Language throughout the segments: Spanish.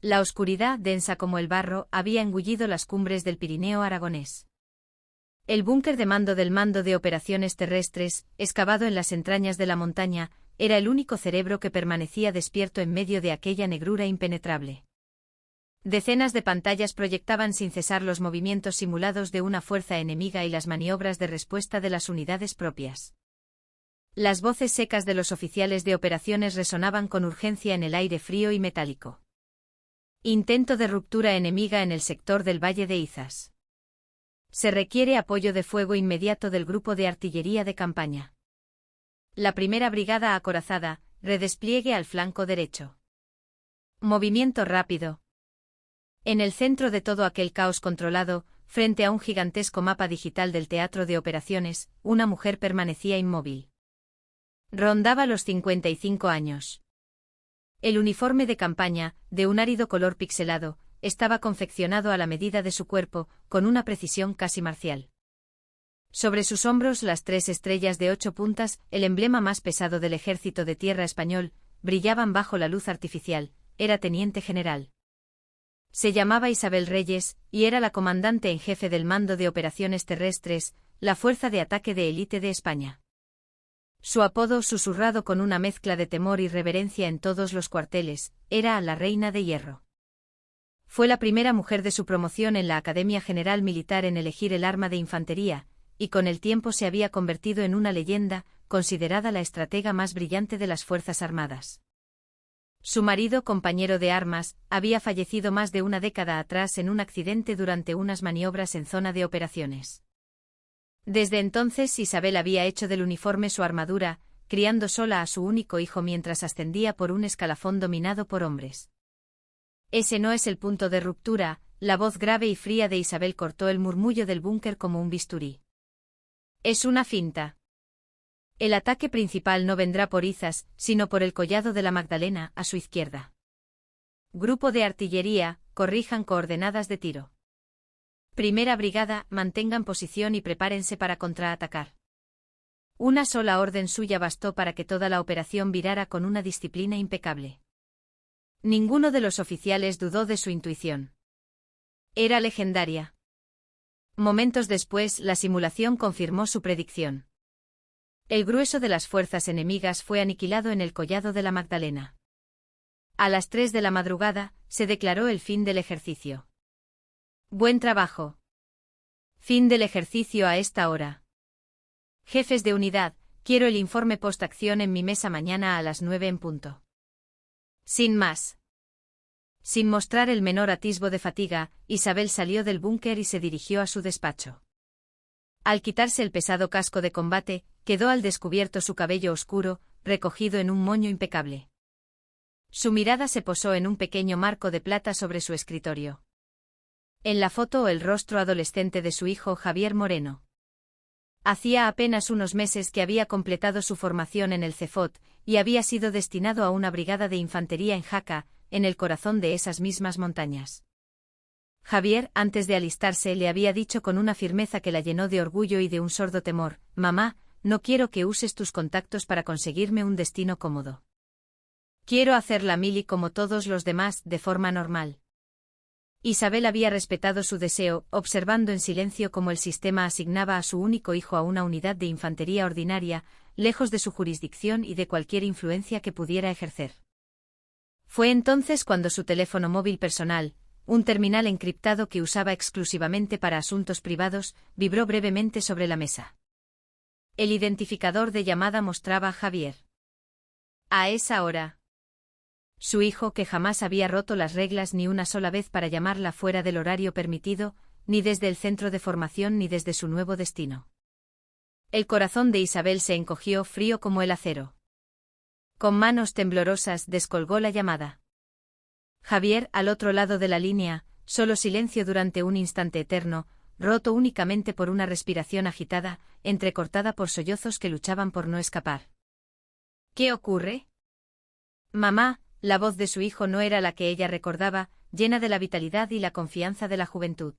La oscuridad, densa como el barro, había engullido las cumbres del Pirineo aragonés. El búnker de mando del Mando de Operaciones Terrestres, excavado en las entrañas de la montaña, era el único cerebro que permanecía despierto en medio de aquella negrura impenetrable. Decenas de pantallas proyectaban sin cesar los movimientos simulados de una fuerza enemiga y las maniobras de respuesta de las unidades propias. Las voces secas de los oficiales de operaciones resonaban con urgencia en el aire frío y metálico. Intento de ruptura enemiga en el sector del Valle de Izas. Se requiere apoyo de fuego inmediato del grupo de artillería de campaña. La primera brigada acorazada, redespliegue al flanco derecho. Movimiento rápido. En el centro de todo aquel caos controlado, frente a un gigantesco mapa digital del teatro de operaciones, una mujer permanecía inmóvil. Rondaba los 55 años. El uniforme de campaña, de un árido color pixelado, estaba confeccionado a la medida de su cuerpo, con una precisión casi marcial. Sobre sus hombros las 3 estrellas de 8 puntas, el emblema más pesado del ejército de tierra español, brillaban bajo la luz artificial. Era teniente general. Se llamaba Isabel Reyes, y era la comandante en jefe del Mando de Operaciones Terrestres, la fuerza de ataque de élite de España. Su apodo, susurrado con una mezcla de temor y reverencia en todos los cuarteles, era la Reina de Hierro. Fue la primera mujer de su promoción en la Academia General Militar en elegir el arma de infantería, y con el tiempo se había convertido en una leyenda, considerada la estratega más brillante de las Fuerzas Armadas. Su marido, compañero de armas, había fallecido más de una década atrás en un accidente durante unas maniobras en zona de operaciones. Desde entonces Isabel había hecho del uniforme su armadura, criando sola a su único hijo mientras ascendía por un escalafón dominado por hombres. Ese no es el punto de ruptura, la voz grave y fría de Isabel cortó el murmullo del búnker como un bisturí. Es una finta. El ataque principal no vendrá por Izas, sino por el collado de la Magdalena, a su izquierda. Grupo de artillería, corrijan coordenadas de tiro. Primera brigada, mantengan posición y prepárense para contraatacar. Una sola orden suya bastó para que toda la operación virara con una disciplina impecable. Ninguno de los oficiales dudó de su intuición. Era legendaria. Momentos después, la simulación confirmó su predicción. El grueso de las fuerzas enemigas fue aniquilado en el collado de la Magdalena. A las 3 de la madrugada, se declaró el fin del ejercicio. Buen trabajo. Fin del ejercicio a esta hora. Jefes de unidad, quiero el informe post-acción en mi mesa mañana a las 9 en punto. Sin más. Sin mostrar el menor atisbo de fatiga, Isabel salió del búnker y se dirigió a su despacho. Al quitarse el pesado casco de combate, quedó al descubierto su cabello oscuro, recogido en un moño impecable. Su mirada se posó en un pequeño marco de plata sobre su escritorio. En la foto el rostro adolescente de su hijo Javier Moreno. Hacía apenas unos meses que había completado su formación en el Cefot, y había sido destinado a una brigada de infantería en Jaca, en el corazón de esas mismas montañas. Javier, antes de alistarse, le había dicho con una firmeza que la llenó de orgullo y de un sordo temor: «Mamá, no quiero que uses tus contactos para conseguirme un destino cómodo. Quiero hacer la mili como todos los demás, de forma normal». Isabel había respetado su deseo, observando en silencio cómo el sistema asignaba a su único hijo a una unidad de infantería ordinaria, lejos de su jurisdicción y de cualquier influencia que pudiera ejercer. Fue entonces cuando su teléfono móvil personal, un terminal encriptado que usaba exclusivamente para asuntos privados, vibró brevemente sobre la mesa. El identificador de llamada mostraba a Javier. A esa hora. Su hijo, que jamás había roto las reglas ni una sola vez para llamarla fuera del horario permitido, ni desde el centro de formación ni desde su nuevo destino. El corazón de Isabel se encogió, frío como el acero. Con manos temblorosas descolgó la llamada. Javier, al otro lado de la línea, solo silencio durante un instante eterno, roto únicamente por una respiración agitada, entrecortada por sollozos que luchaban por no escapar. ¿Qué ocurre? Mamá. La voz de su hijo no era la que ella recordaba, llena de la vitalidad y la confianza de la juventud.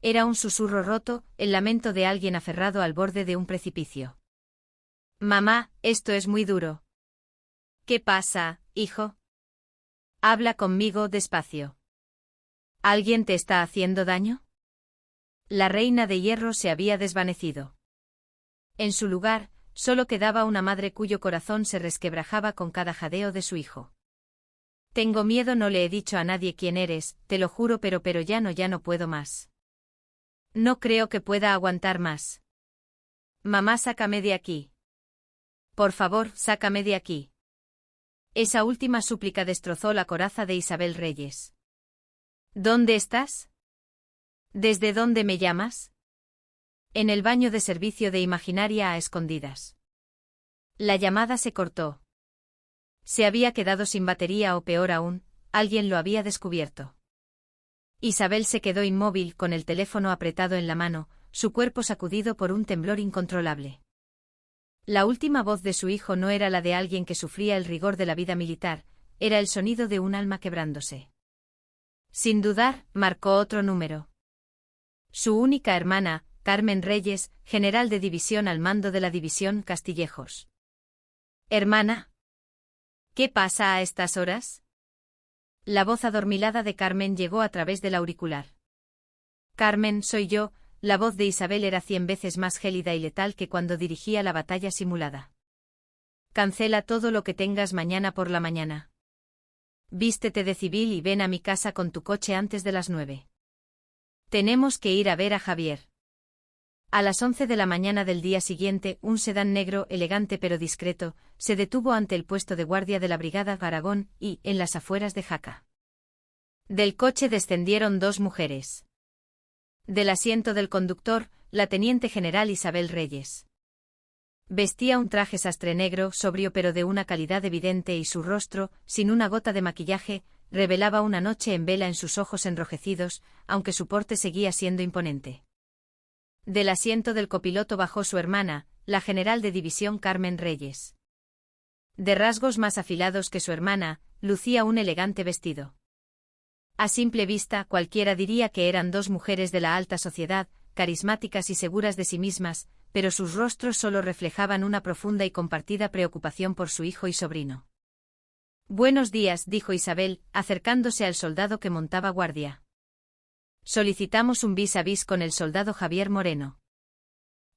Era un susurro roto, el lamento de alguien aferrado al borde de un precipicio. Mamá, esto es muy duro. ¿Qué pasa, hijo? Habla conmigo despacio. ¿Alguien te está haciendo daño? La reina de hierro se había desvanecido. En su lugar, solo quedaba una madre cuyo corazón se resquebrajaba con cada jadeo de su hijo. Tengo miedo, no le he dicho a nadie quién eres, te lo juro, pero ya no puedo más. No creo que pueda aguantar más. Mamá, sácame de aquí. Por favor, sácame de aquí. Esa última súplica destrozó la coraza de Isabel Reyes. ¿Dónde estás? ¿Desde dónde me llamas? En el baño de servicio de Imaginaria a escondidas. La llamada se cortó. Se había quedado sin batería o peor aún, alguien lo había descubierto. Isabel se quedó inmóvil con el teléfono apretado en la mano, su cuerpo sacudido por un temblor incontrolable. La última voz de su hijo no era la de alguien que sufría el rigor de la vida militar, era el sonido de un alma quebrándose. Sin dudar, marcó otro número. Su única hermana, Carmen Reyes, general de división al mando de la división Castillejos. Hermana. ¿Qué pasa a estas horas? La voz adormilada de Carmen llegó a través del auricular. Carmen, soy yo. La voz de Isabel era 100 veces más gélida y letal que cuando dirigía la batalla simulada. Cancela todo lo que tengas mañana por la mañana. Vístete de civil y ven a mi casa con tu coche antes de las 9. Tenemos que ir a ver a Javier. A las 11 de la mañana del día siguiente, un sedán negro, elegante pero discreto, se detuvo ante el puesto de guardia de la Brigada Aragón y, en las afueras de Jaca. Del coche descendieron dos mujeres. Del asiento del conductor, la teniente general Isabel Reyes. Vestía un traje sastre negro, sobrio pero de una calidad evidente y su rostro, sin una gota de maquillaje, revelaba una noche en vela en sus ojos enrojecidos, aunque su porte seguía siendo imponente. Del asiento del copiloto bajó su hermana, la general de división Carmen Reyes. De rasgos más afilados que su hermana, lucía un elegante vestido. A simple vista, cualquiera diría que eran dos mujeres de la alta sociedad, carismáticas y seguras de sí mismas, pero sus rostros solo reflejaban una profunda y compartida preocupación por su hijo y sobrino. Buenos días, dijo Isabel, acercándose al soldado que montaba guardia. Solicitamos un vis a vis con el soldado Javier Moreno.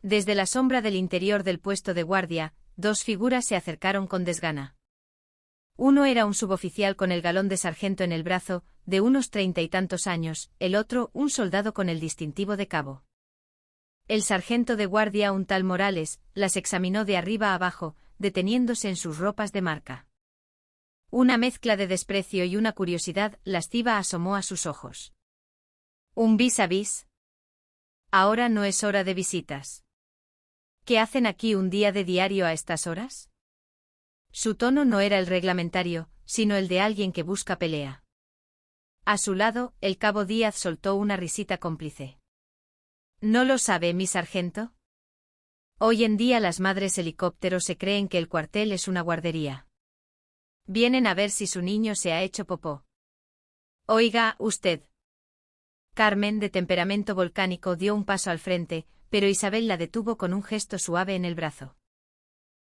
Desde la sombra del interior del puesto de guardia, dos figuras se acercaron con desgana. Uno era un suboficial con el galón de sargento en el brazo, de unos 30 y tantos años, el otro, un soldado con el distintivo de cabo. El sargento de guardia, un tal Morales, las examinó de arriba a abajo, deteniéndose en sus ropas de marca. Una mezcla de desprecio y una curiosidad lasciva asomó a sus ojos. ¿Un vis a vis? Ahora no es hora de visitas. ¿Qué hacen aquí un día de diario a estas horas? Su tono no era el reglamentario, sino el de alguien que busca pelea. A su lado, el cabo Díaz soltó una risita cómplice. ¿No lo sabe, mi sargento? Hoy en día las madres helicópteros se creen que el cuartel es una guardería. Vienen a ver si su niño se ha hecho popó. Oiga, usted. Carmen, de temperamento volcánico, dio un paso al frente, pero Isabel la detuvo con un gesto suave en el brazo.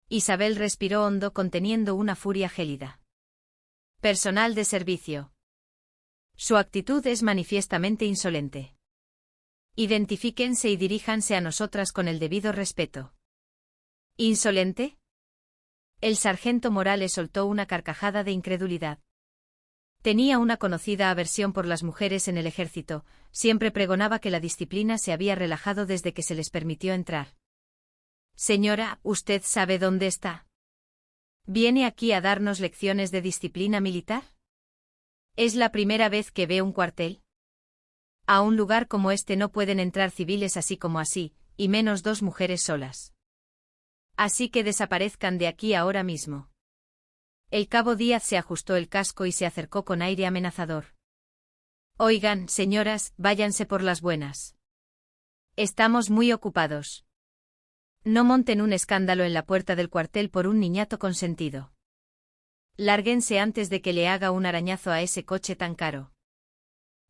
Isabel respiró hondo conteniendo una furia gélida. Personal de servicio. Su actitud es manifiestamente insolente. Identifíquense y diríjanse a nosotras con el debido respeto. ¿Insolente? El sargento Morales soltó una carcajada de incredulidad. Tenía una conocida aversión por las mujeres en el ejército, siempre pregonaba que la disciplina se había relajado desde que se les permitió entrar. Señora, ¿usted sabe dónde está? ¿Viene aquí a darnos lecciones de disciplina militar? ¿Es la primera vez que ve un cuartel? A un lugar como este no pueden entrar civiles así como así, y menos dos mujeres solas. Así que desaparezcan de aquí ahora mismo. El cabo Díaz se ajustó el casco y se acercó con aire amenazador. Oigan, señoras, váyanse por las buenas. Estamos muy ocupados. No monten un escándalo en la puerta del cuartel por un niñato consentido. Lárguense antes de que le haga un arañazo a ese coche tan caro.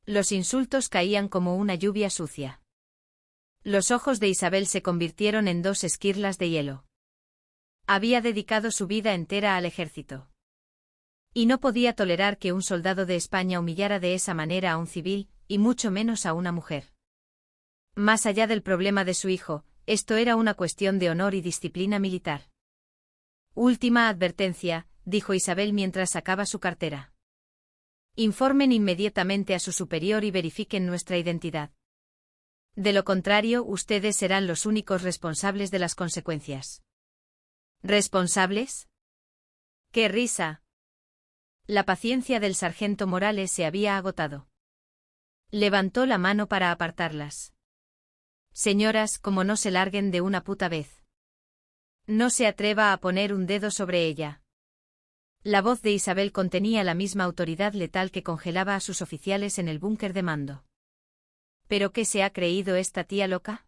Los insultos caían como una lluvia sucia. Los ojos de Isabel se convirtieron en dos esquirlas de hielo. Había dedicado su vida entera al ejército. Y no podía tolerar que un soldado de España humillara de esa manera a un civil, y mucho menos a una mujer. Más allá del problema de su hijo, esto era una cuestión de honor y disciplina militar. Última advertencia, dijo Isabel mientras sacaba su cartera. Informen inmediatamente a su superior y verifiquen nuestra identidad. De lo contrario, ustedes serán los únicos responsables de las consecuencias. ¿Responsables? ¡Qué risa! La paciencia del sargento Morales se había agotado. Levantó la mano para apartarlas. Señoras, como no se larguen de una puta vez. No se atreva a poner un dedo sobre ella. La voz de Isabel contenía la misma autoridad letal que congelaba a sus oficiales en el búnker de mando. ¿Pero qué se ha creído esta tía loca?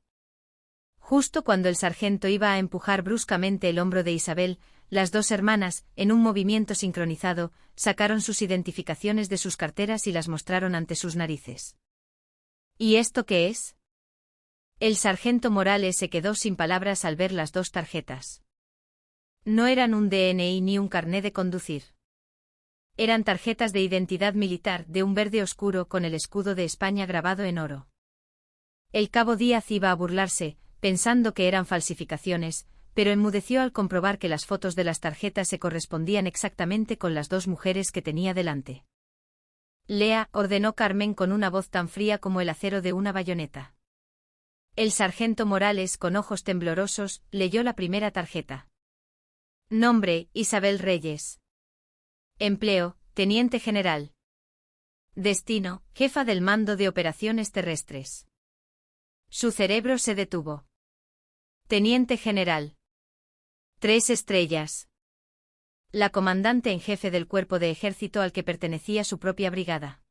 Justo cuando el sargento iba a empujar bruscamente el hombro de Isabel, las dos hermanas, en un movimiento sincronizado, sacaron sus identificaciones de sus carteras y las mostraron ante sus narices. ¿Y esto qué es? El sargento Morales se quedó sin palabras al ver las dos tarjetas. No eran un DNI ni un carné de conducir. Eran tarjetas de identidad militar de un verde oscuro con el escudo de España grabado en oro. El cabo Díaz iba a burlarse, pensando que eran falsificaciones, pero enmudeció al comprobar que las fotos de las tarjetas se correspondían exactamente con las dos mujeres que tenía delante. Lea, ordenó Carmen con una voz tan fría como el acero de una bayoneta. El sargento Morales, con ojos temblorosos, leyó la primera tarjeta. Nombre, Isabel Reyes. Empleo, teniente general. Destino, jefa del mando de operaciones terrestres. Su cerebro se detuvo. Teniente general. 3 estrellas. La comandante en jefe del cuerpo de ejército al que pertenecía su propia brigada.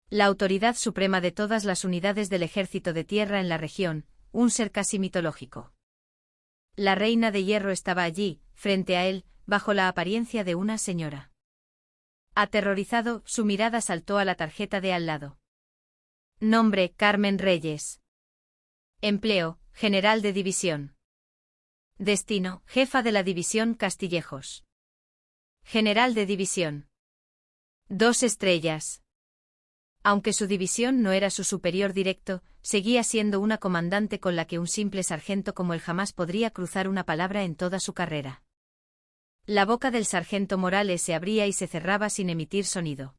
La autoridad suprema de todas las unidades del ejército de tierra en la región, un ser casi mitológico. La reina de hierro estaba allí, frente a él, bajo la apariencia de una señora. Aterrorizado, su mirada saltó a la tarjeta de al lado. Nombre, Carmen Reyes. Empleo, general de división. Destino, jefa de la división Castillejos. General de división. 2 estrellas. Aunque su división no era su superior directo, seguía siendo una comandante con la que un simple sargento como él jamás podría cruzar una palabra en toda su carrera. La boca del sargento Morales se abría y se cerraba sin emitir sonido.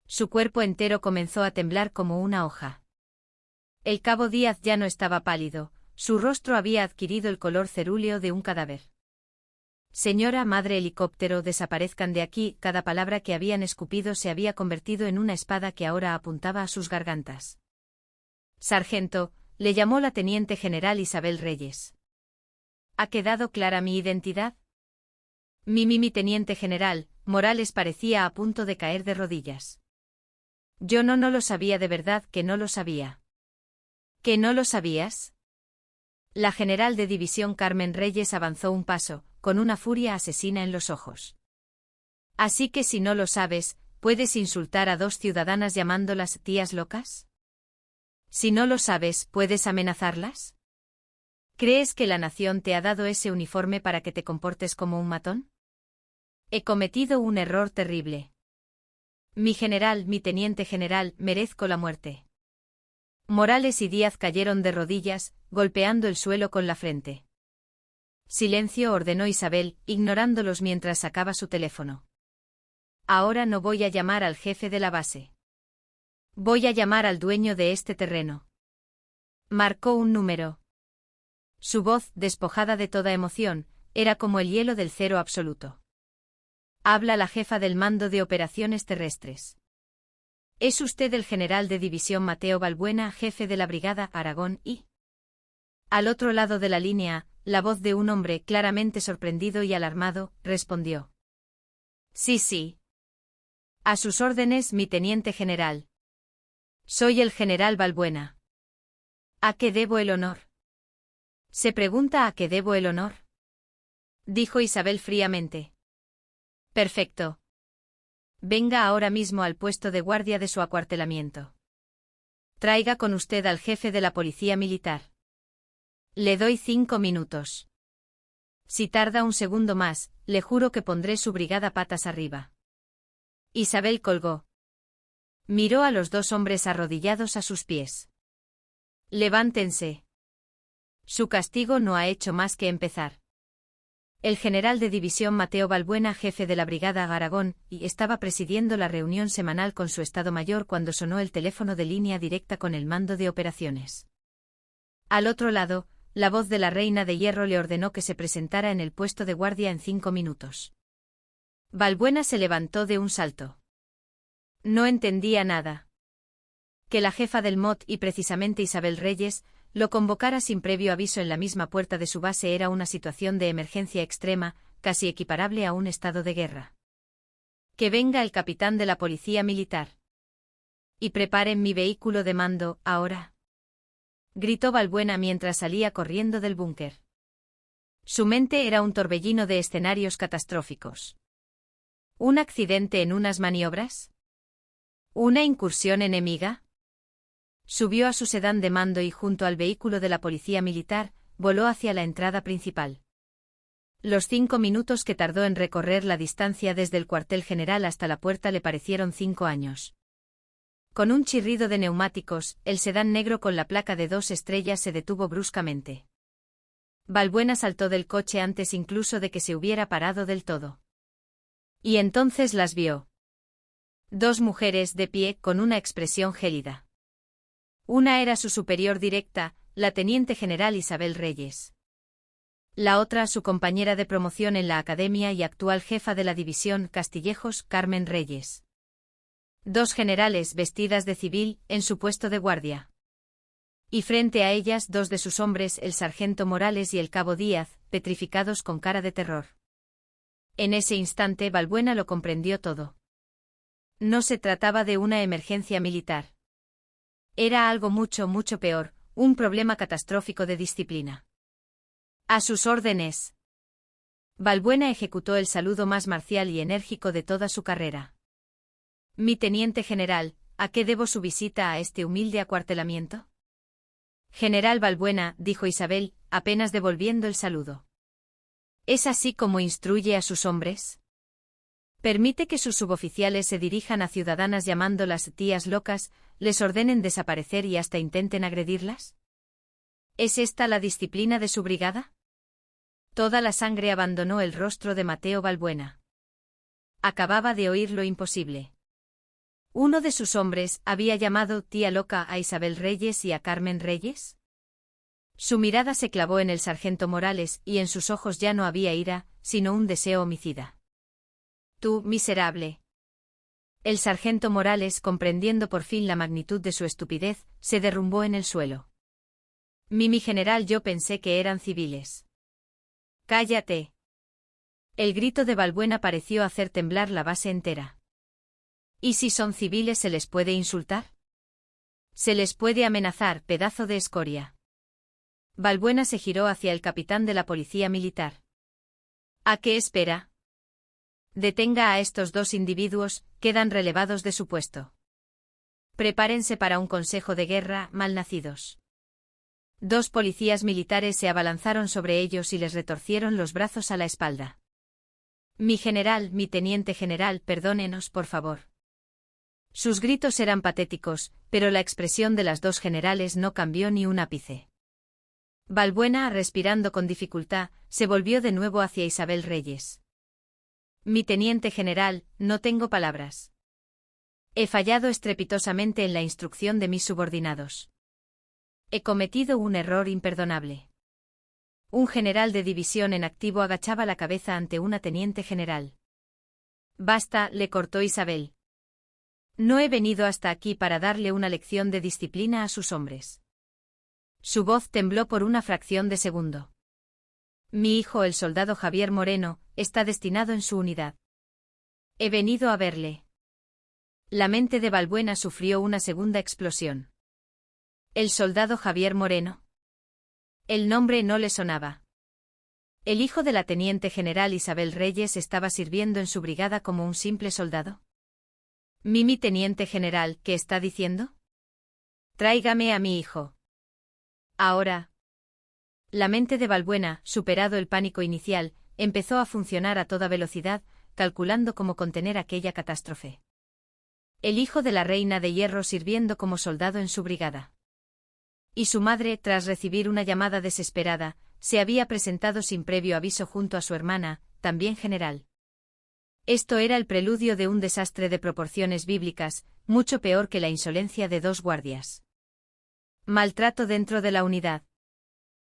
Su cuerpo entero comenzó a temblar como una hoja. El cabo Díaz ya no estaba pálido, su rostro había adquirido el color cerúleo de un cadáver. Señora madre helicóptero, desaparezcan de aquí. Cada palabra que habían escupido se había convertido en una espada que ahora apuntaba a sus gargantas. Sargento, le llamó la teniente general Isabel Reyes. ¿Ha quedado clara mi identidad? Mi teniente general, Morales parecía a punto de caer de rodillas. Yo no lo sabía, de verdad que no lo sabía. ¿Que no lo sabías? La general de división Carmen Reyes avanzó un paso, con una furia asesina en los ojos. Así que si no lo sabes, ¿puedes insultar a 2 ciudadanas llamándolas tías locas? Si no lo sabes, ¿puedes amenazarlas? ¿Crees que la nación te ha dado ese uniforme para que te comportes como un matón? He cometido un error terrible. Mi general, mi teniente general, merezco la muerte. Morales y Díaz cayeron de rodillas, golpeando el suelo con la frente. Silencio, ordenó Isabel, ignorándolos mientras sacaba su teléfono. Ahora no voy a llamar al jefe de la base. Voy a llamar al dueño de este terreno. Marcó un número. Su voz, despojada de toda emoción, era como el hielo del cero absoluto. Habla la jefa del mando de operaciones terrestres. ¿Es usted el general de división Mateo Balbuena, jefe de la brigada Aragón y...? Al otro lado de la línea, la voz de un hombre claramente sorprendido y alarmado, respondió. Sí. A sus órdenes, mi teniente general. Soy el general Balbuena. ¿A qué debo el honor? ¿Se pregunta a qué debo el honor? Dijo Isabel fríamente. Perfecto. Venga ahora mismo al puesto de guardia de su acuartelamiento. Traiga con usted al jefe de la policía militar. Le doy 5 minutos. Si tarda un segundo más, le juro que pondré su brigada patas arriba. Isabel colgó. Miró a los dos hombres arrodillados a sus pies. Levántense. Su castigo no ha hecho más que empezar. El general de división Mateo Balbuena, jefe de la brigada Aragón, estaba presidiendo la reunión semanal con su Estado Mayor cuando sonó el teléfono de línea directa con el mando de operaciones. Al otro lado, la voz de la Reina de Hierro le ordenó que se presentara en el puesto de guardia en 5 minutos. Balbuena se levantó de un salto. No entendía nada. Que la jefa del MOT y precisamente Isabel Reyes lo convocara sin previo aviso en la misma puerta de su base era una situación de emergencia extrema, casi equiparable a un estado de guerra. Que venga el capitán de la policía militar. Y preparen mi vehículo de mando, ahora. Gritó Balbuena mientras salía corriendo del búnker. Su mente era un torbellino de escenarios catastróficos. ¿Un accidente en unas maniobras? ¿Una incursión enemiga? Subió a su sedán de mando y junto al vehículo de la policía militar, voló hacia la entrada principal. Los 5 minutos que tardó en recorrer la distancia desde el cuartel general hasta la puerta le parecieron 5 años. Con un chirrido de neumáticos, el sedán negro con la placa de 2 estrellas se detuvo bruscamente. Balbuena saltó del coche antes incluso de que se hubiera parado del todo. Y entonces las vio. 2 mujeres de pie con una expresión gélida. Una era su superior directa, la teniente general Isabel Reyes. La otra su compañera de promoción en la academia y actual jefa de la división Castillejos, Carmen Reyes. 2 generales vestidas de civil, en su puesto de guardia. Y frente a ellas 2 de sus hombres, el sargento Morales y el cabo Díaz, petrificados con cara de terror. En ese instante Balbuena lo comprendió todo. No se trataba de una emergencia militar. Era algo mucho, mucho peor, un problema catastrófico de disciplina. A sus órdenes. Balbuena ejecutó el saludo más marcial y enérgico de toda su carrera. Mi teniente general, ¿a qué debo su visita a este humilde acuartelamiento? General Balbuena, dijo Isabel, apenas devolviendo el saludo. ¿Es así como instruye a sus hombres? ¿Permite que sus suboficiales se dirijan a ciudadanas llamándolas tías locas, les ordenen desaparecer y hasta intenten agredirlas? ¿Es esta la disciplina de su brigada? Toda la sangre abandonó el rostro de Mateo Balbuena. Acababa de oír lo imposible. ¿Uno de sus hombres había llamado tía loca a Isabel Reyes y a Carmen Reyes? Su mirada se clavó en el sargento Morales y en sus ojos ya no había ira, sino un deseo homicida. Tú, miserable. El sargento Morales, comprendiendo por fin la magnitud de su estupidez, se derrumbó en el suelo. Mi general, yo pensé que eran civiles. Cállate. El grito de Balbuena pareció hacer temblar la base entera. ¿Y si son civiles se les puede insultar? Se les puede amenazar, pedazo de escoria. Balbuena se giró hacia el capitán de la policía militar. ¿A qué espera? Detenga a estos 2 individuos, quedan relevados de su puesto. Prepárense para un consejo de guerra, malnacidos. 2 policías militares se abalanzaron sobre ellos y les retorcieron los brazos a la espalda. Mi general, mi teniente general, perdónenos, por favor. Sus gritos eran patéticos, pero la expresión de las 2 generales no cambió ni un ápice. Balbuena, respirando con dificultad, se volvió de nuevo hacia Isabel Reyes. Mi teniente general, no tengo palabras. He fallado estrepitosamente en la instrucción de mis subordinados. He cometido un error imperdonable. Un general de división en activo agachaba la cabeza ante una teniente general. Basta, le cortó Isabel. No he venido hasta aquí para darle una lección de disciplina a sus hombres. Su voz tembló por una fracción de segundo. Mi hijo, el soldado Javier Moreno, está destinado en su unidad. He venido a verle. La mente de Balbuena sufrió una segunda explosión. ¿El soldado Javier Moreno? El nombre no le sonaba. ¿El hijo de la teniente general Isabel Reyes estaba sirviendo en su brigada como un simple soldado? Mi teniente general, ¿qué está diciendo? Tráigame a mi hijo. Ahora. La mente de Balbuena, superado el pánico inicial, empezó a funcionar a toda velocidad, calculando cómo contener aquella catástrofe. El hijo de la reina de hierro sirviendo como soldado en su brigada. Y su madre, tras recibir una llamada desesperada, se había presentado sin previo aviso junto a su hermana, también general. Esto era el preludio de un desastre de proporciones bíblicas, mucho peor que la insolencia de 2 guardias. Maltrato dentro de la unidad.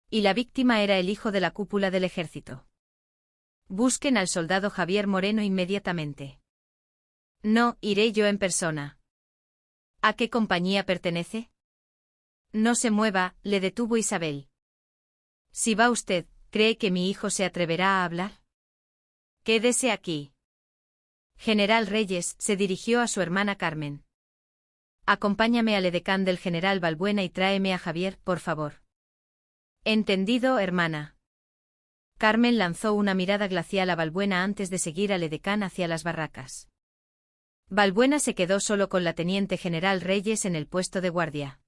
Y la víctima era el hijo de la cúpula del ejército. Busquen al soldado Javier Moreno inmediatamente. No, iré yo en persona. ¿A qué compañía pertenece? No se mueva, le detuvo Isabel. Si va usted, ¿cree que mi hijo se atreverá a hablar? Quédese aquí. General Reyes se dirigió a su hermana Carmen. Acompáñame al edecán del general Balbuena y tráeme a Javier, por favor. Entendido, hermana. Carmen lanzó una mirada glacial a Balbuena antes de seguir al edecán hacia las barracas. Balbuena se quedó solo con la teniente general Reyes en el puesto de guardia.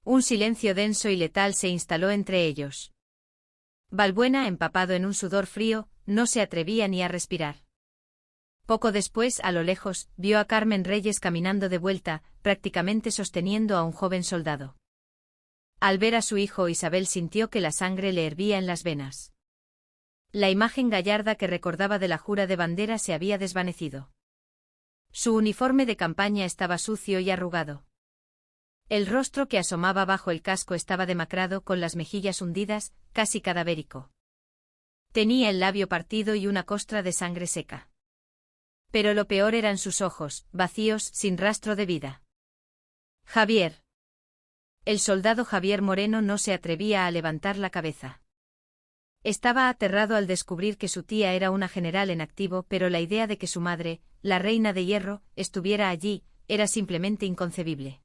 Un silencio denso y letal se instaló entre ellos. Balbuena, empapado en un sudor frío, no se atrevía ni a respirar. Poco después, a lo lejos, vio a Carmen Reyes caminando de vuelta, prácticamente sosteniendo a un joven soldado. Al ver a su hijo, Isabel sintió que la sangre le hervía en las venas. La imagen gallarda que recordaba de la jura de bandera se había desvanecido. Su uniforme de campaña estaba sucio y arrugado. El rostro que asomaba bajo el casco estaba demacrado, con las mejillas hundidas, casi cadavérico. Tenía el labio partido y una costra de sangre seca. Pero lo peor eran sus ojos, vacíos, sin rastro de vida. Javier. El soldado Javier Moreno no se atrevía a levantar la cabeza. Estaba aterrado al descubrir que su tía era una general en activo, pero la idea de que su madre, la reina de hierro, estuviera allí, era simplemente inconcebible.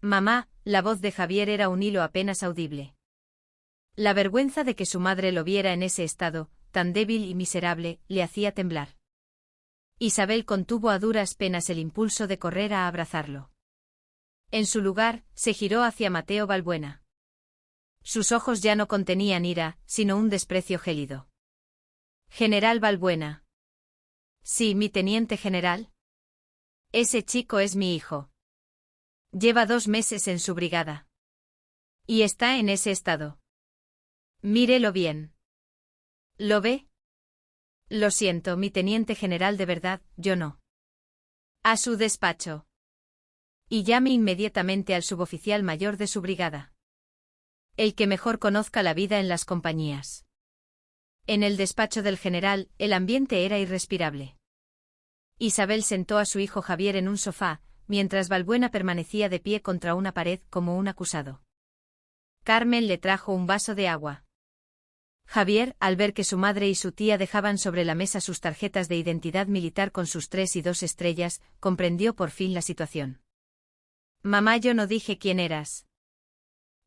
Mamá, la voz de Javier era un hilo apenas audible. La vergüenza de que su madre lo viera en ese estado, tan débil y miserable, le hacía temblar. Isabel contuvo a duras penas el impulso de correr a abrazarlo. En su lugar, se giró hacia Mateo Balbuena. Sus ojos ya no contenían ira, sino un desprecio gélido. General Balbuena. Sí, mi teniente general. Ese chico es mi hijo. Lleva 2 meses en su brigada. Y está en ese estado. Mírelo bien. ¿Lo ve? Lo siento, mi teniente general, de verdad, yo no. A su despacho. Y llame inmediatamente al suboficial mayor de su brigada. El que mejor conozca la vida en las compañías. En el despacho del general, el ambiente era irrespirable. Isabel sentó a su hijo Javier en un sofá, mientras Balbuena permanecía de pie contra una pared como un acusado. Carmen le trajo un vaso de agua. Javier, al ver que su madre y su tía dejaban sobre la mesa sus tarjetas de identidad militar con sus 3 y 2 estrellas, comprendió por fin la situación. Mamá, yo no dije quién eras.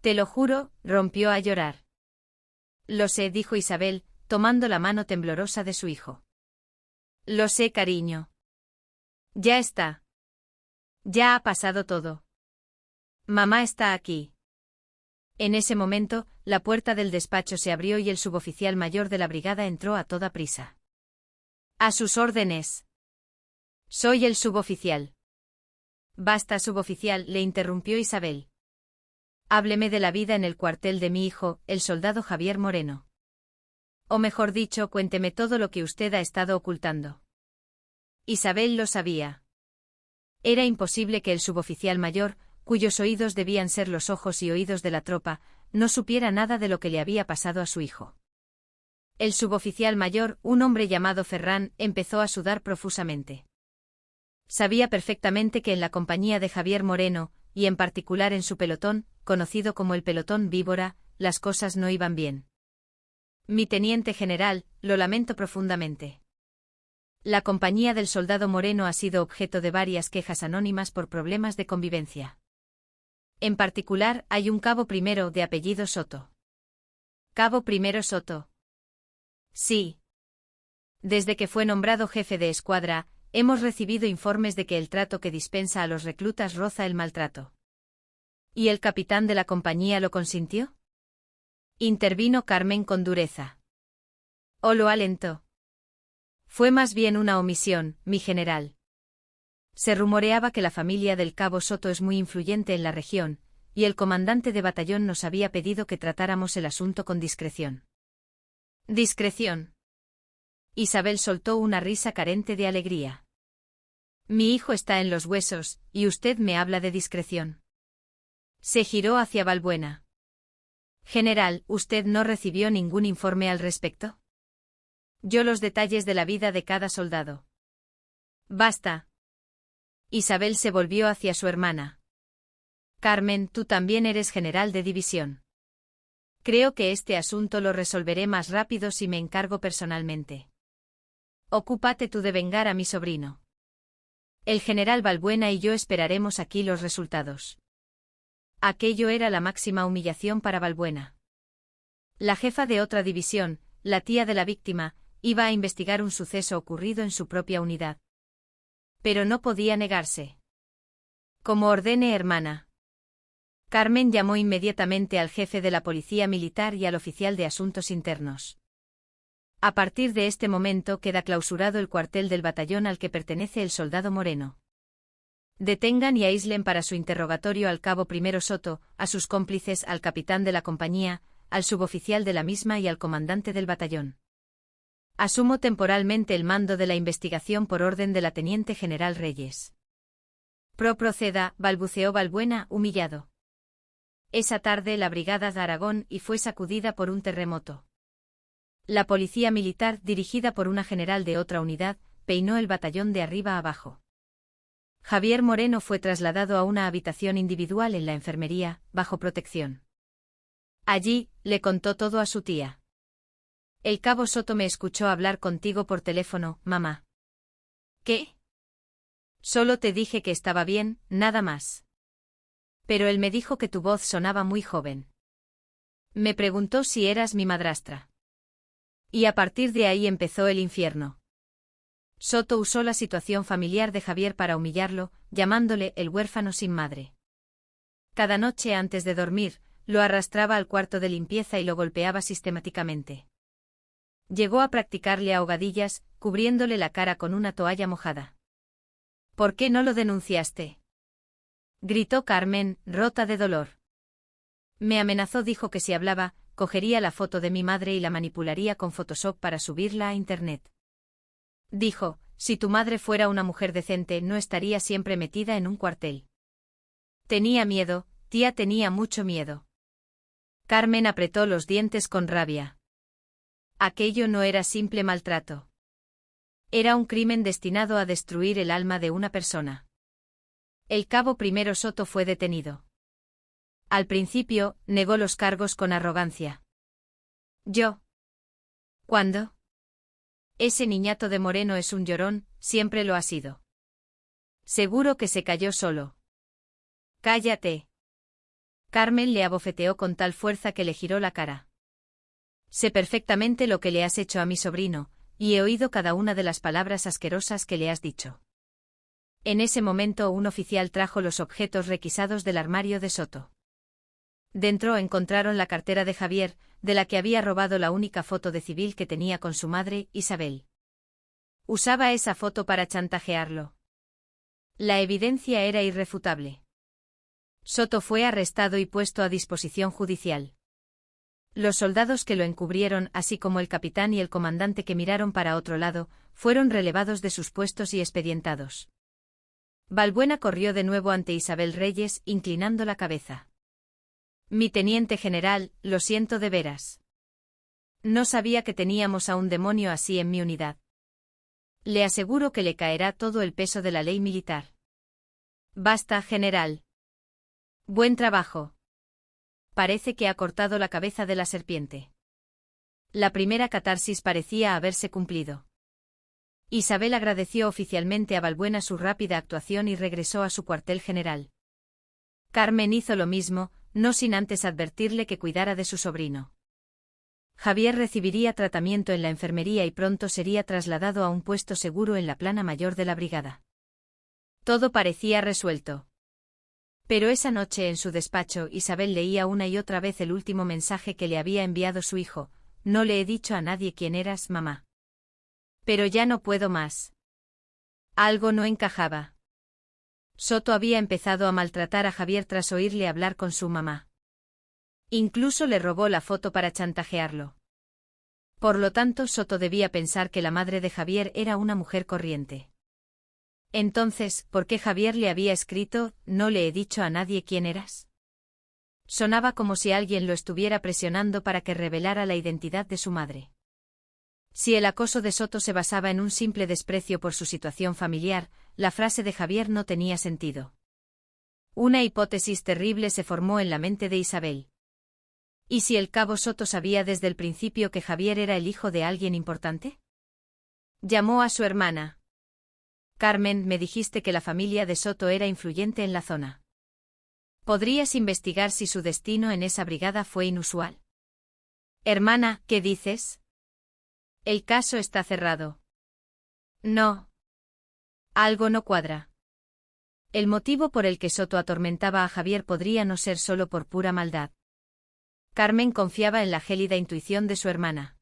Te lo juro, rompió a llorar. Lo sé, dijo Isabel, tomando la mano temblorosa de su hijo. Lo sé, cariño. Ya está. Ya ha pasado todo. Mamá está aquí. En ese momento, la puerta del despacho se abrió y el suboficial mayor de la brigada entró a toda prisa. A sus órdenes. Soy el suboficial. Basta, suboficial, le interrumpió Isabel. Hábleme de la vida en el cuartel de mi hijo, el soldado Javier Moreno. O mejor dicho, cuénteme todo lo que usted ha estado ocultando. Isabel lo sabía. Era imposible que el suboficial mayor, cuyos oídos debían ser los ojos y oídos de la tropa, no supiera nada de lo que le había pasado a su hijo. El suboficial mayor, un hombre llamado Ferrán, empezó a sudar profusamente. Sabía perfectamente que en la compañía de Javier Moreno, y en particular en su pelotón, conocido como el pelotón Víbora, las cosas no iban bien. Mi teniente general, lo lamento profundamente. La compañía del soldado Moreno ha sido objeto de varias quejas anónimas por problemas de convivencia. En particular, hay un cabo primero de apellido Soto. ¿Cabo primero Soto? Sí. Desde que fue nombrado jefe de escuadra, hemos recibido informes de que el trato que dispensa a los reclutas roza el maltrato. ¿Y el capitán de la compañía lo consintió? Intervino Carmen con dureza. O lo alentó. Fue más bien una omisión, mi general. Se rumoreaba que la familia del cabo Soto es muy influyente en la región, y el comandante de batallón nos había pedido que tratáramos el asunto con discreción. ¿Discreción? Isabel soltó una risa carente de alegría. Mi hijo está en los huesos, y usted me habla de discreción. Se giró hacia Balbuena. General, ¿usted no recibió ningún informe al respecto? Yo los detalles de la vida de cada soldado. Basta. Isabel se volvió hacia su hermana. Carmen, tú también eres general de división. Creo que este asunto lo resolveré más rápido si me encargo personalmente. Ocúpate tú de vengar a mi sobrino. El general Balbuena y yo esperaremos aquí los resultados. Aquello era la máxima humillación para Balbuena. La jefa de otra división, la tía de la víctima, iba a investigar un suceso ocurrido en su propia unidad. Pero no podía negarse. Como ordene, hermana. Carmen llamó inmediatamente al jefe de la policía militar y al oficial de asuntos internos. A partir de este momento queda clausurado el cuartel del batallón al que pertenece el soldado Moreno. Detengan y aíslen para su interrogatorio al cabo primero Soto, a sus cómplices, al capitán de la compañía, al suboficial de la misma y al comandante del batallón. Asumo temporalmente el mando de la investigación por orden de la teniente general Reyes. Proceda, balbuceó Balbuena, humillado. Esa tarde la brigada de Aragón y fue sacudida por un terremoto. La policía militar, dirigida por una general de otra unidad, peinó el batallón de arriba abajo. Javier Moreno fue trasladado a una habitación individual en la enfermería, bajo protección. Allí, le contó todo a su tía. El cabo Soto me escuchó hablar contigo por teléfono, mamá. ¿Qué? Solo te dije que estaba bien, nada más. Pero él me dijo que tu voz sonaba muy joven. Me preguntó si eras mi madrastra. Y a partir de ahí empezó el infierno. Soto usó la situación familiar de Javier para humillarlo, llamándole el huérfano sin madre. Cada noche antes de dormir, lo arrastraba al cuarto de limpieza y lo golpeaba sistemáticamente. Llegó a practicarle ahogadillas, cubriéndole la cara con una toalla mojada. ¿Por qué no lo denunciaste? Gritó Carmen, rota de dolor. Me amenazó, dijo que si hablaba, cogería la foto de mi madre y la manipularía con Photoshop para subirla a Internet. Dijo, si tu madre fuera una mujer decente no estaría siempre metida en un cuartel. Tenía miedo, tía, tenía mucho miedo. Carmen apretó los dientes con rabia. Aquello no era simple maltrato. Era un crimen destinado a destruir el alma de una persona. El cabo primero Soto fue detenido. Al principio, negó los cargos con arrogancia. ¿Yo? ¿Cuándo? Ese niñato de Moreno es un llorón, siempre lo ha sido. Seguro que se cayó solo. Cállate. Carmen le abofeteó con tal fuerza que le giró la cara. Sé perfectamente lo que le has hecho a mi sobrino, y he oído cada una de las palabras asquerosas que le has dicho. En ese momento un oficial trajo los objetos requisados del armario de Soto. Dentro encontraron la cartera de Javier, de la que había robado la única foto de civil que tenía con su madre, Isabel. Usaba esa foto para chantajearlo. La evidencia era irrefutable. Soto fue arrestado y puesto a disposición judicial. Los soldados que lo encubrieron, así como el capitán y el comandante que miraron para otro lado, fueron relevados de sus puestos y expedientados. Balbuena corrió de nuevo ante Isabel Reyes, inclinando la cabeza. Mi teniente general, lo siento de veras. No sabía que teníamos a un demonio así en mi unidad. Le aseguro que le caerá todo el peso de la ley militar. Basta, general. Buen trabajo. Parece que ha cortado la cabeza de la serpiente. La primera catarsis parecía haberse cumplido. Isabel agradeció oficialmente a Balbuena su rápida actuación y regresó a su cuartel general. Carmen hizo lo mismo, no sin antes advertirle que cuidara de su sobrino. Javier recibiría tratamiento en la enfermería y pronto sería trasladado a un puesto seguro en la plana mayor de la brigada. Todo parecía resuelto. Pero esa noche en su despacho Isabel leía una y otra vez el último mensaje que le había enviado su hijo: no le he dicho a nadie quién eras, mamá. Pero ya no puedo más. Algo no encajaba. Soto había empezado a maltratar a Javier tras oírle hablar con su mamá. Incluso le robó la foto para chantajearlo. Por lo tanto, Soto debía pensar que la madre de Javier era una mujer corriente. Entonces, ¿por qué Javier le había escrito: no le he dicho a nadie quién eras? Sonaba como si alguien lo estuviera presionando para que revelara la identidad de su madre. Si el acoso de Soto se basaba en un simple desprecio por su situación familiar, la frase de Javier no tenía sentido. Una hipótesis terrible se formó en la mente de Isabel. ¿Y si el cabo Soto sabía desde el principio que Javier era el hijo de alguien importante? Llamó a su hermana. Carmen, me dijiste que la familia de Soto era influyente en la zona. ¿Podrías investigar si su destino en esa brigada fue inusual? Hermana, ¿qué dices? El caso está cerrado. No. Algo no cuadra. El motivo por el que Soto atormentaba a Javier podría no ser solo por pura maldad. Carmen confiaba en la gélida intuición de su hermana.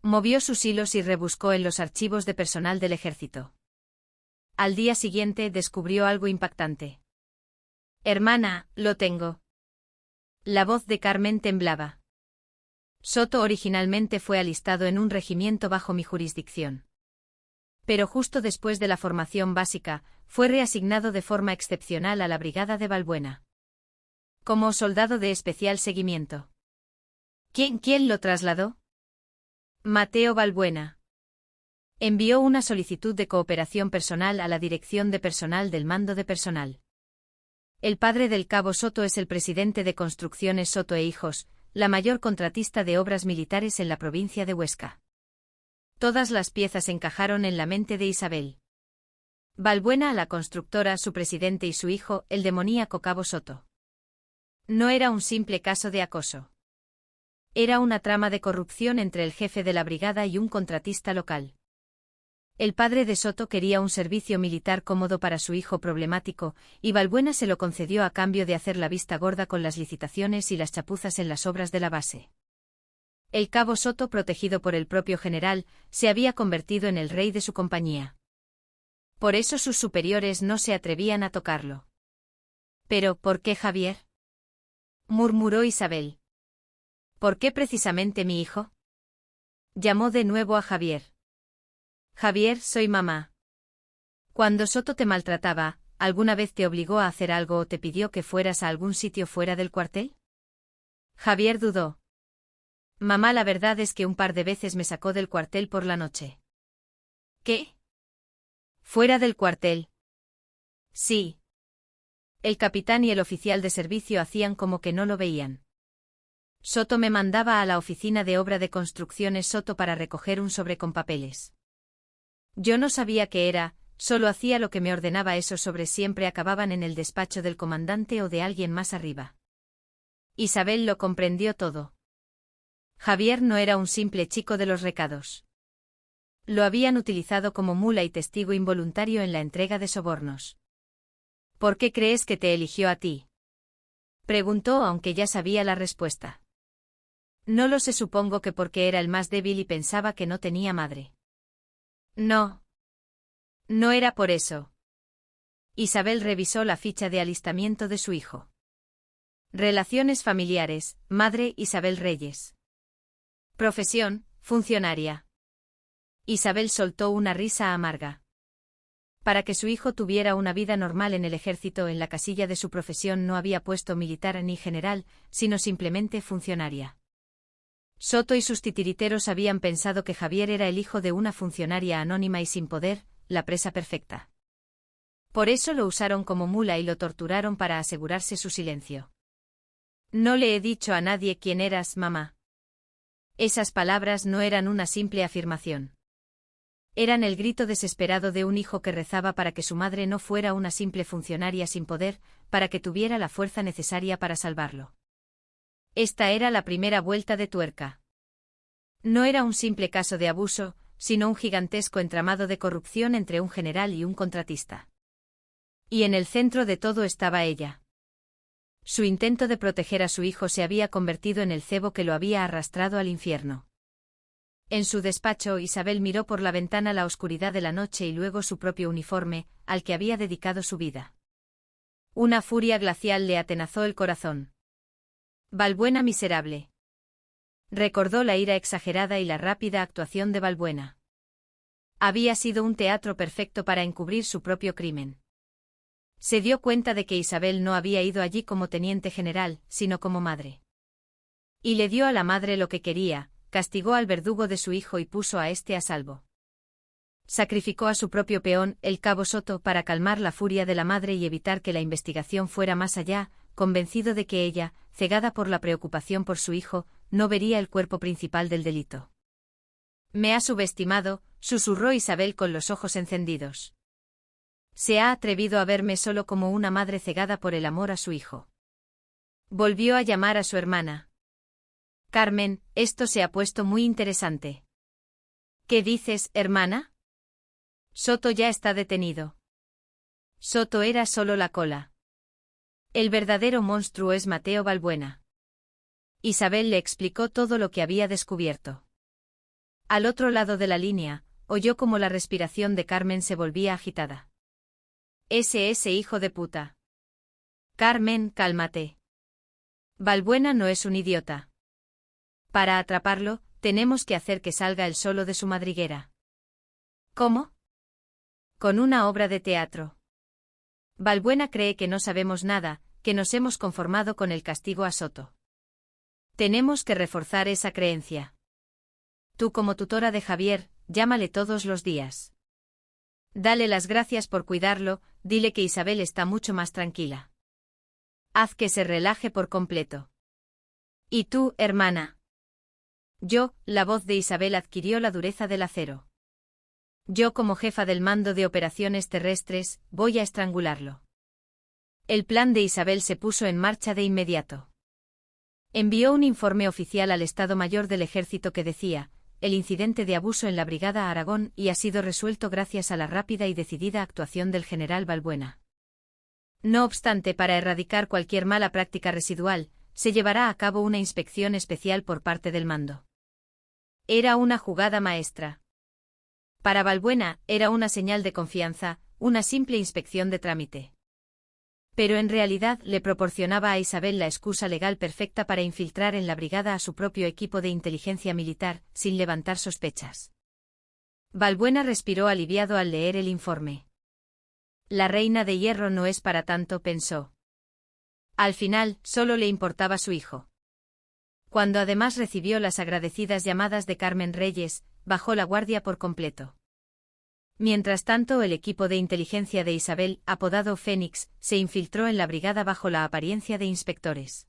Movió sus hilos y rebuscó en los archivos de personal del ejército. Al día siguiente descubrió algo impactante. Hermana, lo tengo. La voz de Carmen temblaba. Soto originalmente fue alistado en un regimiento bajo mi jurisdicción. Pero justo después de la formación básica, fue reasignado de forma excepcional a la brigada de Valbuena. Como soldado de especial seguimiento. ¿Quién lo trasladó? Mateo Valbuena. Envió una solicitud de cooperación personal a la Dirección de Personal del Mando de Personal. El padre del cabo Soto es el presidente de Construcciones Soto e Hijos, la mayor contratista de obras militares en la provincia de Huesca. Todas las piezas encajaron en la mente de Isabel. Valbuena, la constructora, su presidente y su hijo, el demoníaco cabo Soto. No era un simple caso de acoso. Era una trama de corrupción entre el jefe de la brigada y un contratista local. El padre de Soto quería un servicio militar cómodo para su hijo problemático, y Valbuena se lo concedió a cambio de hacer la vista gorda con las licitaciones y las chapuzas en las obras de la base. El cabo Soto, protegido por el propio general, se había convertido en el rey de su compañía. Por eso sus superiores no se atrevían a tocarlo. ¿Pero por qué Javier?, murmuró Isabel. ¿Por qué precisamente mi hijo? Llamó de nuevo a Javier. Javier, soy mamá. Cuando Soto te maltrataba, ¿alguna vez te obligó a hacer algo o te pidió que fueras a algún sitio fuera del cuartel? Javier dudó. Mamá, la verdad es que un par de veces me sacó del cuartel por la noche. ¿Qué? ¿Fuera del cuartel? Sí. El capitán y el oficial de servicio hacían como que no lo veían. Soto me mandaba a la oficina de obra de construcciones Soto para recoger un sobre con papeles. Yo no sabía qué era, solo hacía lo que me ordenaba. Esos sobres siempre acababan en el despacho del comandante o de alguien más arriba. Isabel lo comprendió todo. Javier no era un simple chico de los recados. Lo habían utilizado como mula y testigo involuntario en la entrega de sobornos. ¿Por qué crees que te eligió a ti?, preguntó, aunque ya sabía la respuesta. No lo sé, supongo que porque era el más débil y pensaba que no tenía madre. No. No era por eso. Isabel revisó la ficha de alistamiento de su hijo. Relaciones familiares, madre Isabel Reyes. Profesión, funcionaria. Isabel soltó una risa amarga. Para que su hijo tuviera una vida normal en el ejército, en la casilla de su profesión no había puesto militar ni general, sino simplemente funcionaria. Soto y sus titiriteros habían pensado que Javier era el hijo de una funcionaria anónima y sin poder, la presa perfecta. Por eso lo usaron como mula y lo torturaron para asegurarse su silencio. No le he dicho a nadie quién eras, mamá. Esas palabras no eran una simple afirmación. Eran el grito desesperado de un hijo que rezaba para que su madre no fuera una simple funcionaria sin poder, para que tuviera la fuerza necesaria para salvarlo. Esta era la primera vuelta de tuerca. No era un simple caso de abuso, sino un gigantesco entramado de corrupción entre un general y un contratista. Y en el centro de todo estaba ella. Su intento de proteger a su hijo se había convertido en el cebo que lo había arrastrado al infierno. En su despacho, Isabel miró por la ventana la oscuridad de la noche y luego su propio uniforme, al que había dedicado su vida. Una furia glacial le atenazó el corazón. Valbuena miserable. Recordó la ira exagerada y la rápida actuación de Valbuena. Había sido un teatro perfecto para encubrir su propio crimen. Se dio cuenta de que Isabel no había ido allí como teniente general, sino como madre. Y le dio a la madre lo que quería, castigó al verdugo de su hijo y puso a éste a salvo. Sacrificó a su propio peón, el cabo Soto, para calmar la furia de la madre y evitar que la investigación fuera más allá, convencido de que ella, cegada por la preocupación por su hijo, no vería el cuerpo principal del delito. «Me ha subestimado», susurró Isabel con los ojos encendidos. «Se ha atrevido a verme solo como una madre cegada por el amor a su hijo». Volvió a llamar a su hermana. «Carmen, esto se ha puesto muy interesante». «¿Qué dices, hermana?» «Soto ya está detenido». Soto era solo la cola. El verdadero monstruo es Mateo Valbuena. Isabel le explicó todo lo que había descubierto. Al otro lado de la línea, oyó como la respiración de Carmen se volvía agitada. Ese hijo de puta. Carmen, cálmate. Valbuena no es un idiota. Para atraparlo, tenemos que hacer que salga él solo de su madriguera. ¿Cómo? Con una obra de teatro. Valbuena cree que no sabemos nada, que nos hemos conformado con el castigo a Soto. Tenemos que reforzar esa creencia. Tú, como tutora de Javier, llámale todos los días. Dale las gracias por cuidarlo, dile que Isabel está mucho más tranquila. Haz que se relaje por completo. ¿Y tú, hermana? Yo, la voz de Isabel adquirió la dureza del acero. Yo, como jefa del mando de operaciones terrestres, voy a estrangularlo. El plan de Isabel se puso en marcha de inmediato. Envió un informe oficial al Estado Mayor del Ejército que decía: el incidente de abuso en la Brigada Aragón y ha sido resuelto gracias a la rápida y decidida actuación del general Valbuena. No obstante, para erradicar cualquier mala práctica residual, se llevará a cabo una inspección especial por parte del mando. Era una jugada maestra. Para Valbuena, era una señal de confianza, una simple inspección de trámite. Pero en realidad le proporcionaba a Isabel la excusa legal perfecta para infiltrar en la brigada a su propio equipo de inteligencia militar, sin levantar sospechas. Valbuena respiró aliviado al leer el informe. La reina de hierro no es para tanto, pensó. Al final, solo le importaba su hijo. Cuando además recibió las agradecidas llamadas de Carmen Reyes, bajó la guardia por completo. Mientras tanto, el equipo de inteligencia de Isabel, apodado Fénix, se infiltró en la brigada bajo la apariencia de inspectores.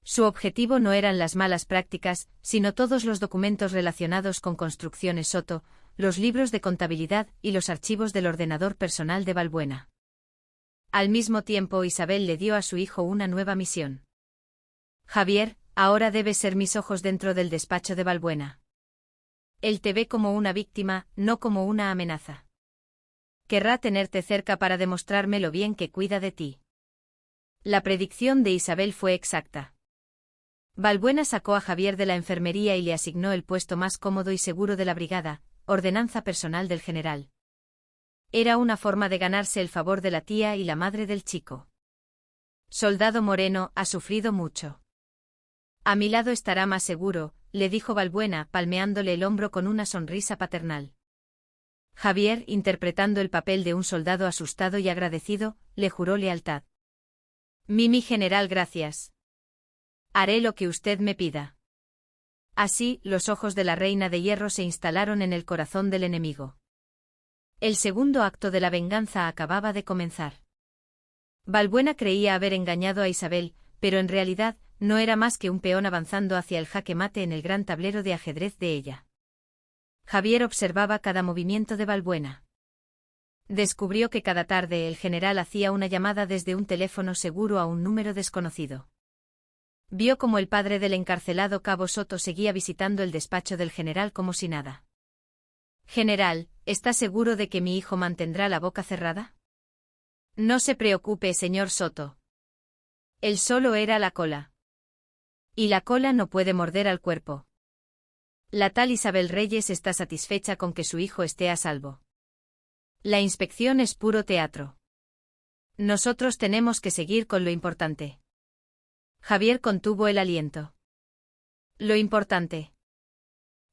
Su objetivo no eran las malas prácticas, sino todos los documentos relacionados con Construcciones Soto, los libros de contabilidad y los archivos del ordenador personal de Valbuena. Al mismo tiempo, Isabel le dio a su hijo una nueva misión. Javier, ahora debes ser mis ojos dentro del despacho de Valbuena. Él te ve como una víctima, no como una amenaza. Querrá tenerte cerca para demostrarme lo bien que cuida de ti. La predicción de Isabel fue exacta. Valbuena sacó a Javier de la enfermería y le asignó el puesto más cómodo y seguro de la brigada, ordenanza personal del general. Era una forma de ganarse el favor de la tía y la madre del chico. Soldado Moreno, ha sufrido mucho. A mi lado estará más seguro, le dijo Valbuena, palmeándole el hombro con una sonrisa paternal. Javier, interpretando el papel de un soldado asustado y agradecido, le juró lealtad. Mi general, gracias. Haré lo que usted me pida. Así, los ojos de la reina de hierro se instalaron en el corazón del enemigo. El segundo acto de la venganza acababa de comenzar. Valbuena creía haber engañado a Isabel, pero en realidad, no era más que un peón avanzando hacia el jaque mate en el gran tablero de ajedrez de ella. Javier observaba cada movimiento de Valbuena. Descubrió que cada tarde el general hacía una llamada desde un teléfono seguro a un número desconocido. Vio cómo el padre del encarcelado cabo Soto seguía visitando el despacho del general como si nada. «General, ¿está seguro de que mi hijo mantendrá la boca cerrada?» «No se preocupe, señor Soto. Él solo era la cola. Y la cola no puede morder al cuerpo. La tal Isabel Reyes está satisfecha con que su hijo esté a salvo. La inspección es puro teatro. Nosotros tenemos que seguir con lo importante. Javier contuvo el aliento. Lo importante.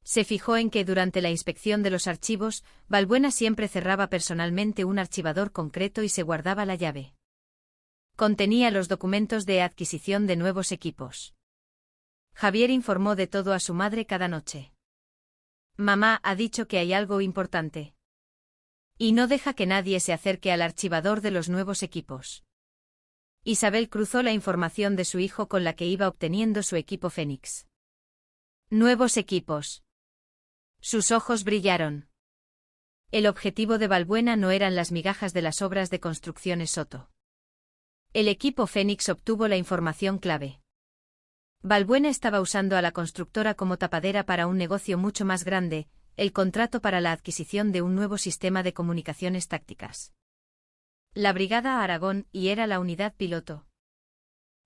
Se fijó en que durante la inspección de los archivos, Balbuena siempre cerraba personalmente un archivador concreto y se guardaba la llave. Contenía los documentos de adquisición de nuevos equipos. Javier informó de todo a su madre cada noche. Mamá ha dicho que hay algo importante. Y no deja que nadie se acerque al archivador de los nuevos equipos. Isabel cruzó la información de su hijo con la que iba obteniendo su equipo Fénix. Nuevos equipos. Sus ojos brillaron. El objetivo de Balbuena no eran las migajas de las obras de Construcciones Soto. El equipo Fénix obtuvo la información clave. Balbuena estaba usando a la constructora como tapadera para un negocio mucho más grande, el contrato para la adquisición de un nuevo sistema de comunicaciones tácticas. La Brigada Aragón y era la unidad piloto.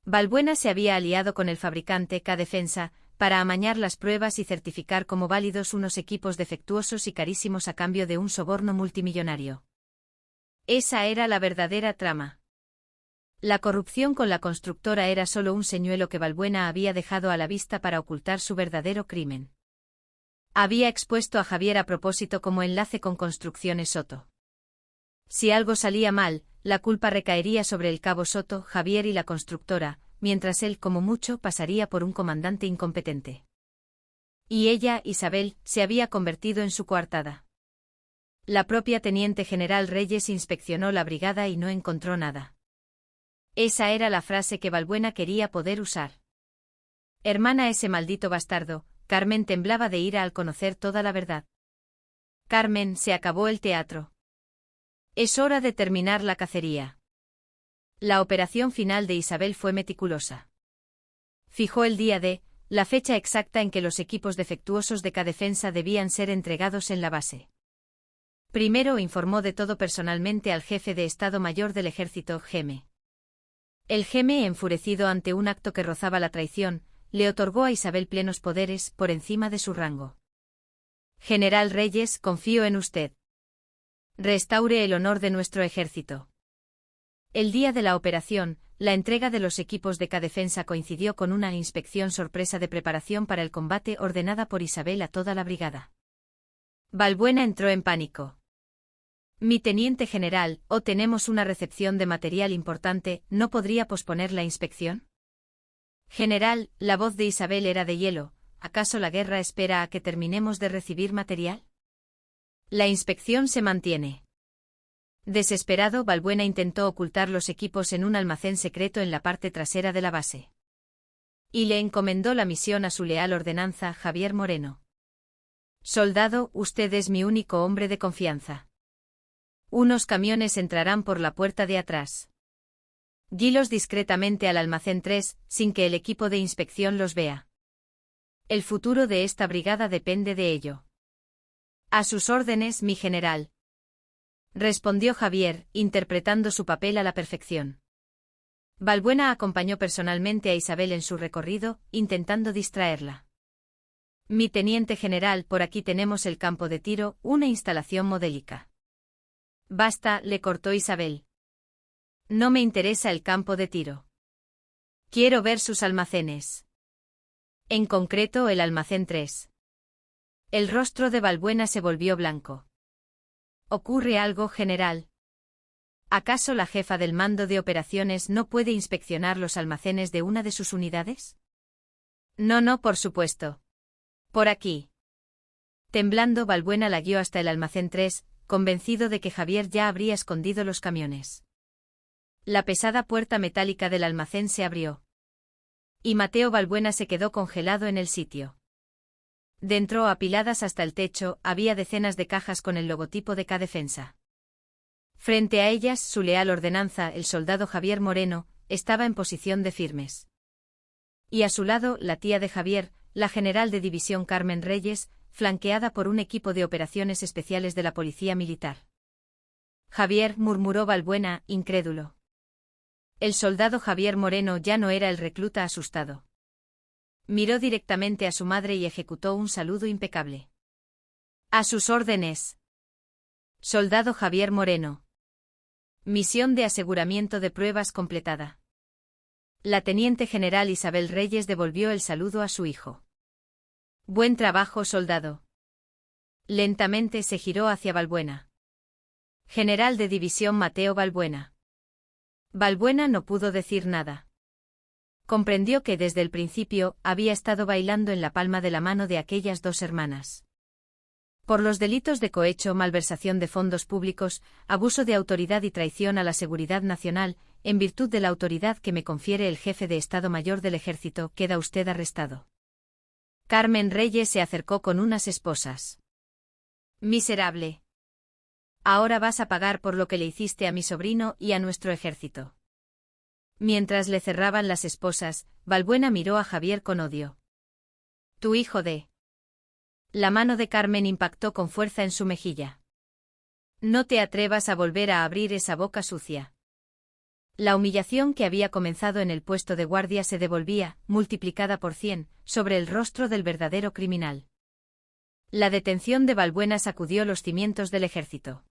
Balbuena se había aliado con el fabricante K-Defensa para amañar las pruebas y certificar como válidos unos equipos defectuosos y carísimos a cambio de un soborno multimillonario. Esa era la verdadera trama. La corrupción con la constructora era solo un señuelo que Balbuena había dejado a la vista para ocultar su verdadero crimen. Había expuesto a Javier a propósito como enlace con Construcciones Soto. Si algo salía mal, la culpa recaería sobre el cabo Soto, Javier y la constructora, mientras él, como mucho, pasaría por un comandante incompetente. Y ella, Isabel, se había convertido en su coartada. La propia teniente general Reyes inspeccionó la brigada y no encontró nada. Esa era la frase que Balbuena quería poder usar. Hermana, ese maldito bastardo. Carmen temblaba de ira al conocer toda la verdad. Carmen, se acabó el teatro. Es hora de terminar la cacería. La operación final de Isabel fue meticulosa. Fijó el día de, la fecha exacta en que los equipos defectuosos de K-Defensa debían ser entregados en la base. Primero informó de todo personalmente al jefe de Estado Mayor del Ejército, Geme. El Geme, enfurecido ante un acto que rozaba la traición, le otorgó a Isabel plenos poderes por encima de su rango. General Reyes, confío en usted. Restaure el honor de nuestro ejército. El día de la operación, la entrega de los equipos de K-Defensa coincidió con una inspección sorpresa de preparación para el combate ordenada por Isabel a toda la brigada. Balbuena entró en pánico. Mi teniente general, tenemos una recepción de material importante, ¿no podría posponer la inspección? General, la voz de Isabel era de hielo, ¿acaso la guerra espera a que terminemos de recibir material? La inspección se mantiene. Desesperado, Balbuena intentó ocultar los equipos en un almacén secreto en la parte trasera de la base. Y le encomendó la misión a su leal ordenanza, Javier Moreno. Soldado, usted es mi único hombre de confianza. Unos camiones entrarán por la puerta de atrás. Guílos discretamente al almacén 3, sin que el equipo de inspección los vea. El futuro de esta brigada depende de ello. A sus órdenes, mi general. Respondió Javier, interpretando su papel a la perfección. Balbuena acompañó personalmente a Isabel en su recorrido, intentando distraerla. Mi teniente general, por aquí tenemos el campo de tiro, una instalación modélica. Basta, le cortó Isabel. No me interesa el campo de tiro. Quiero ver sus almacenes. En concreto, el almacén 3. El rostro de Balbuena se volvió blanco. ¿Ocurre algo, general? ¿Acaso la jefa del mando de operaciones no puede inspeccionar los almacenes de una de sus unidades? No, por supuesto. Por aquí. Temblando, Balbuena la guió hasta el almacén 3, convencido de que Javier ya habría escondido los camiones. La pesada puerta metálica del almacén se abrió. Y Mateo Balbuena se quedó congelado en el sitio. Dentro, apiladas hasta el techo, había decenas de cajas con el logotipo de K-Defensa. Frente a ellas, su leal ordenanza, el soldado Javier Moreno, estaba en posición de firmes. Y a su lado, la tía de Javier, la general de división Carmen Reyes, flanqueada por un equipo de operaciones especiales de la policía militar. Javier, murmuró Balbuena, incrédulo. El soldado Javier Moreno ya no era el recluta asustado. Miró directamente a su madre y ejecutó un saludo impecable. A sus órdenes. Soldado Javier Moreno. Misión de aseguramiento de pruebas completada. La teniente general Isabel Reyes devolvió el saludo a su hijo. Buen trabajo, soldado. Lentamente se giró hacia Balbuena. General de división Mateo Balbuena. Balbuena no pudo decir nada. Comprendió que desde el principio había estado bailando en la palma de la mano de aquellas dos hermanas. Por los delitos de cohecho, malversación de fondos públicos, abuso de autoridad y traición a la seguridad nacional, en virtud de la autoridad que me confiere el jefe de Estado Mayor del Ejército, queda usted arrestado. Carmen Reyes se acercó con unas esposas. Miserable. Ahora vas a pagar por lo que le hiciste a mi sobrino y a nuestro ejército. Mientras le cerraban las esposas, Balbuena miró a Javier con odio. Tu hijo de... La mano de Carmen impactó con fuerza en su mejilla. No te atrevas a volver a abrir esa boca sucia. La humillación que había comenzado en el puesto de guardia se devolvía, multiplicada por 100, sobre el rostro del verdadero criminal. La detención de Balbuena sacudió los cimientos del ejército.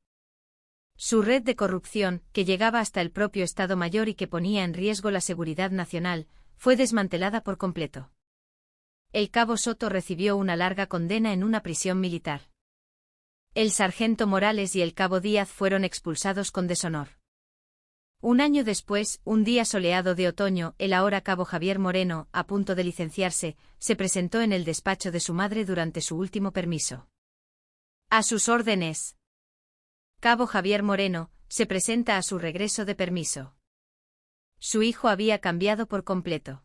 Su red de corrupción, que llegaba hasta el propio Estado Mayor y que ponía en riesgo la seguridad nacional, fue desmantelada por completo. El cabo Soto recibió una larga condena en una prisión militar. El sargento Morales y el cabo Díaz fueron expulsados con deshonor. Un año después, un día soleado de otoño, el ahora cabo Javier Moreno, a punto de licenciarse, se presentó en el despacho de su madre durante su último permiso. A sus órdenes. Cabo Javier Moreno, se presenta a su regreso de permiso. Su hijo había cambiado por completo.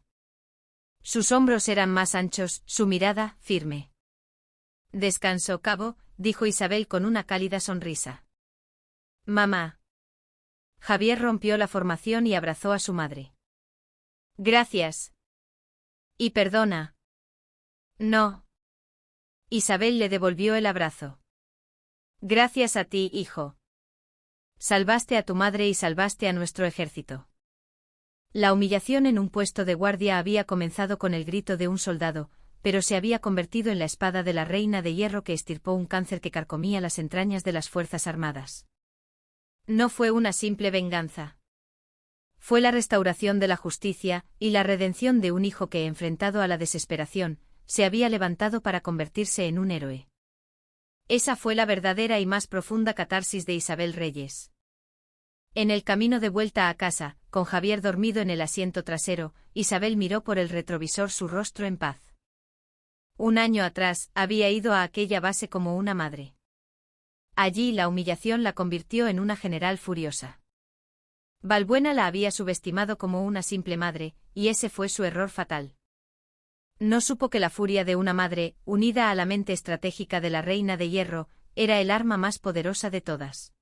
Sus hombros eran más anchos, su mirada, firme. Descanso, cabo, dijo Isabel con una cálida sonrisa. Mamá. Javier rompió la formación y abrazó a su madre. Gracias. Y perdona. No. Isabel le devolvió el abrazo. Gracias a ti, hijo. Salvaste a tu madre y salvaste a nuestro ejército. La humillación en un puesto de guardia había comenzado con el grito de un soldado, pero se había convertido en la espada de la reina de hierro que extirpó un cáncer que carcomía las entrañas de las Fuerzas Armadas. No fue una simple venganza. Fue la restauración de la justicia y la redención de un hijo que, enfrentado a la desesperación, se había levantado para convertirse en un héroe. Esa fue la verdadera y más profunda catarsis de Isabel Reyes. En el camino de vuelta a casa, con Javier dormido en el asiento trasero, Isabel miró por el retrovisor su rostro en paz. Un año atrás, había ido a aquella base como una madre. Allí la humillación la convirtió en una general furiosa. Balbuena la había subestimado como una simple madre, y ese fue su error fatal. No supo que la furia de una madre, unida a la mente estratégica de la reina de hierro, era el arma más poderosa de todas.